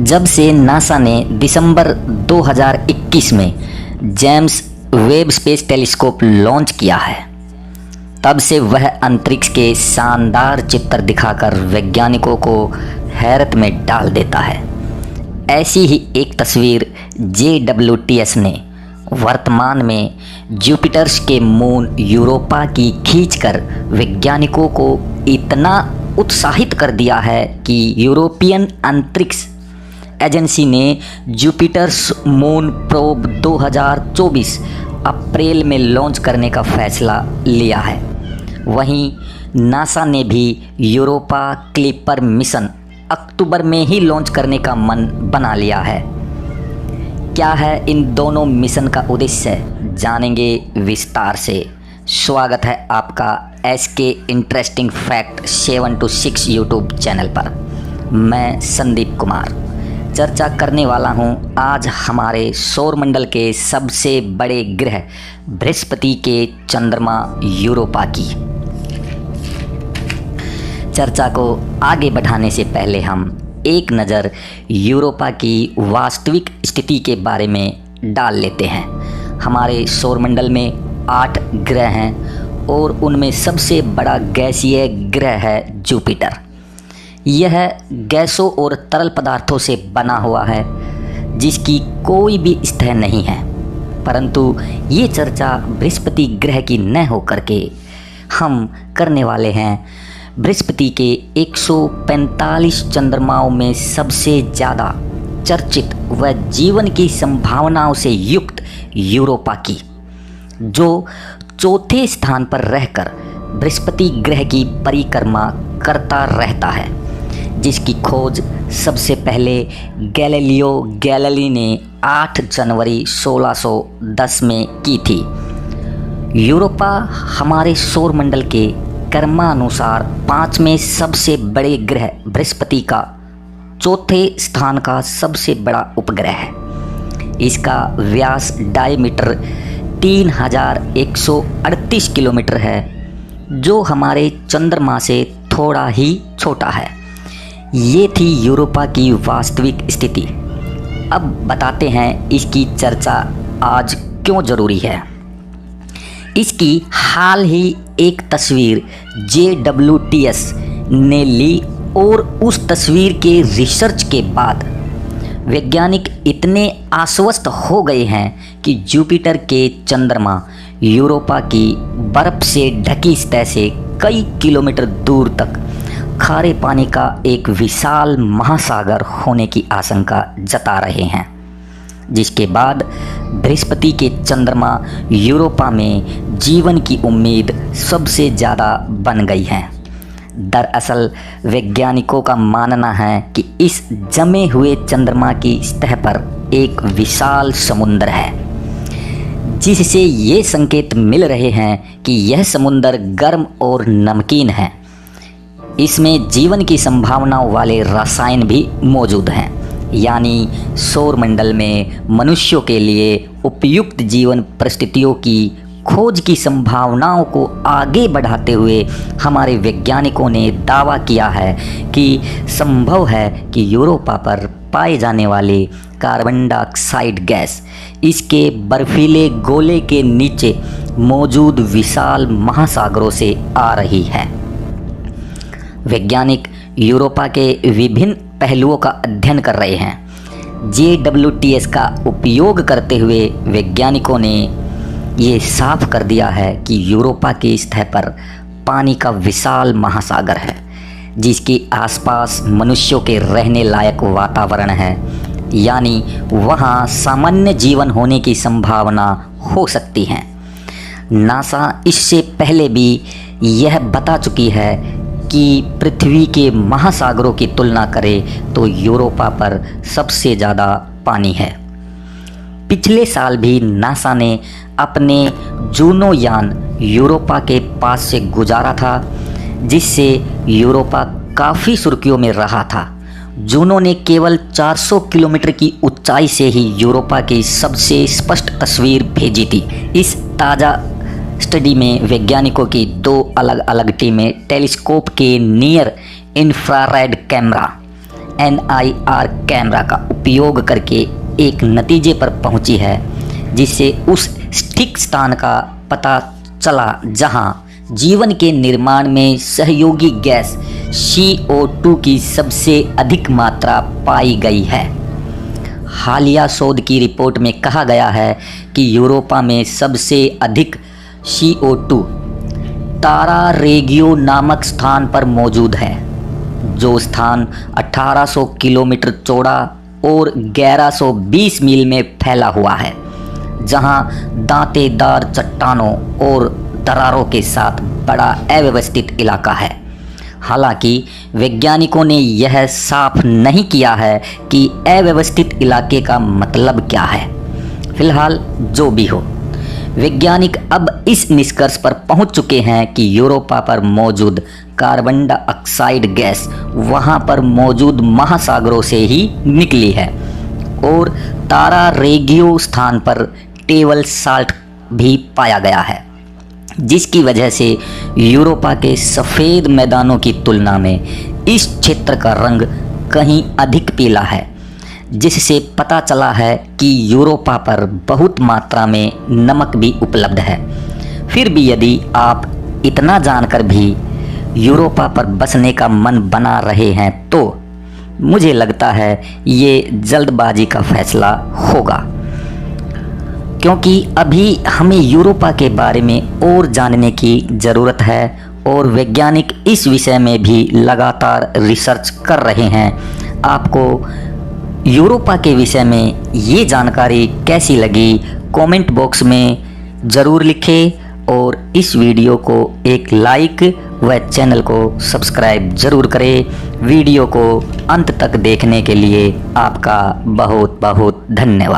जब से नासा ने दिसंबर 2021 में James Webb space telescope launch किया है, तब से वह अंतरिक्ष के शानदार चित्र दिखाकर वैज्ञानिकों को हैरत में डाल देता है। ऐसी ही एक तस्वीर JWTS ने वर्तमान में जुपिटर्स के मून यूरोपा की खींचकर वैज्ञानिकों को इतना उत्साहित कर दिया है कि यूरोपियन अंतरिक्ष एजेंसी ने जुपिटर्स मून प्रोब 2024 अप्रैल में लॉन्च करने का फैसला लिया है। वहीं नासा ने भी यूरोपा क्लिपर मिशन अक्टूबर में ही लॉन्च करने का मन बना लिया है। क्या है इन दोनों मिशन का उद्देश्य, जानेंगे विस्तार से। स्वागत है आपका SK interesting fact 726 YouTube channel पर। मैं संदीप कुमार चर्चा करने वाला हूं आज हमारे सौरमंडल के सबसे बड़े ग्रह बृहस्पति के चंद्रमा यूरोपा की। चर्चा को आगे बढ़ाने से पहले हम एक नज़र यूरोपा की वास्तविक स्थिति के बारे में डाल लेते हैं। हमारे सौरमंडल में 8 ग्रह हैं और उनमें सबसे बड़ा गैसीय ग्रह है जुपिटर। यह गैसों और तरल पदार्थों से बना हुआ है जिसकी कोई भी सतह नहीं है, परंतु ये चर्चा बृहस्पति ग्रह की न होकर के हम करने वाले हैं बृहस्पति के 145 चंद्रमाओं में सबसे ज़्यादा चर्चित व जीवन की संभावनाओं से युक्त यूरोपा की, जो चौथे स्थान पर रहकर बृहस्पति ग्रह की परिक्रमा करता रहता है, जिसकी खोज सबसे पहले गैलीलियो गैलीली ने 8 जनवरी 1610 में की थी। यूरोपा हमारे सौरमंडल के क्रमानुसार 5वें सबसे बड़े ग्रह बृहस्पति का चौथे स्थान का सबसे बड़ा उपग्रह है। इसका व्यास डायमीटर 3138 किलोमीटर है, जो हमारे चंद्रमा से थोड़ा ही छोटा है। ये थी यूरोपा की वास्तविक स्थिति। अब बताते हैं इसकी चर्चा आज क्यों ज़रूरी है। इसकी हाल ही एक तस्वीर JWTS ने ली और उस तस्वीर के रिसर्च के बाद वैज्ञानिक इतने आश्वस्त हो गए हैं कि जुपिटर के चंद्रमा यूरोपा की बर्फ से ढकी सतह से कई किलोमीटर दूर तक खारे पानी का एक विशाल महासागर होने की आशंका जता रहे हैं, जिसके बाद बृहस्पति के चंद्रमा यूरोपा में जीवन की उम्मीद सबसे ज़्यादा बन गई है। दरअसल वैज्ञानिकों का मानना है कि इस जमे हुए चंद्रमा की सतह पर एक विशाल समुद्र है, जिससे ये संकेत मिल रहे हैं कि यह समुद्र गर्म और नमकीन है। इसमें जीवन की संभावनाओं वाले रसायन भी मौजूद हैं, यानी सौरमंडल में मनुष्यों के लिए उपयुक्त जीवन परिस्थितियों की खोज की संभावनाओं को आगे बढ़ाते हुए हमारे वैज्ञानिकों ने दावा किया है कि संभव है कि यूरोपा पर पाए जाने वाले कार्बन डाइऑक्साइड गैस इसके बर्फीले गोले के नीचे मौजूद विशाल महासागरों से आ रही है। वैज्ञानिक यूरोपा के विभिन्न पहलुओं का अध्ययन कर रहे हैं। JWTS का उपयोग करते हुए वैज्ञानिकों ने ये साफ कर दिया है कि यूरोपा की सतह पर पानी का विशाल महासागर है, जिसके आसपास मनुष्यों के रहने लायक वातावरण है, यानी वहाँ सामान्य जीवन होने की संभावना हो सकती है। नासा इससे पहले भी यह बता चुकी है कि पृथ्वी के महासागरों की तुलना करें तो यूरोपा पर सबसे ज़्यादा पानी है। पिछले साल भी नासा ने अपने जूनो यान यूरोपा के पास से गुजारा था, जिससे यूरोपा काफ़ी सुर्खियों में रहा था। जूनो ने केवल 400 किलोमीटर की ऊंचाई से ही यूरोपा की सबसे स्पष्ट तस्वीर भेजी थी। इस ताज़ा स्टडी में वैज्ञानिकों की 2 अलग अलग टीमें टेलीस्कोप के near infrared camera NIR camera का उपयोग करके एक नतीजे पर पहुंची है, जिससे उस ठीक स्थान का पता चला जहां जीवन के निर्माण में सहयोगी गैस CO2 की सबसे अधिक मात्रा पाई गई है। हालिया शोध की रिपोर्ट में कहा गया है कि यूरोपा में सबसे अधिक CO2 तारा रेगियो नामक स्थान पर मौजूद है, जो स्थान 1800 किलोमीटर चौड़ा और 1120 मील में फैला हुआ है, जहां दांतेदार चट्टानों और दरारों के साथ बड़ा अव्यवस्थित इलाका है। हालांकि वैज्ञानिकों ने यह साफ नहीं किया है कि अव्यवस्थित इलाके का मतलब क्या है। फिलहाल जो भी हो, वैज्ञानिक अब इस निष्कर्ष पर पहुंच चुके हैं कि यूरोपा पर मौजूद कार्बन डाइऑक्साइड गैस वहां पर मौजूद महासागरों से ही निकली है और तारा रेगियो स्थान पर टेबल साल्ट भी पाया गया है, जिसकी वजह से यूरोपा के सफ़ेद मैदानों की तुलना में इस क्षेत्र का रंग कहीं अधिक पीला है, जिससे पता चला है कि यूरोपा पर बहुत मात्रा में नमक भी उपलब्ध है। फिर भी यदि आप इतना जानकर भी यूरोपा पर बसने का मन बना रहे हैं तो मुझे लगता है ये जल्दबाजी का फैसला होगा, क्योंकि अभी हमें यूरोपा के बारे में और जानने की ज़रूरत है और वैज्ञानिक इस विषय में भी लगातार रिसर्च कर रहे हैं। आपको यूरोपा के विषय में ये जानकारी कैसी लगी, कमेंट बॉक्स में ज़रूर लिखें और इस वीडियो को एक लाइक व चैनल को सब्सक्राइब ज़रूर करें। वीडियो को अंत तक देखने के लिए आपका बहुत बहुत धन्यवाद।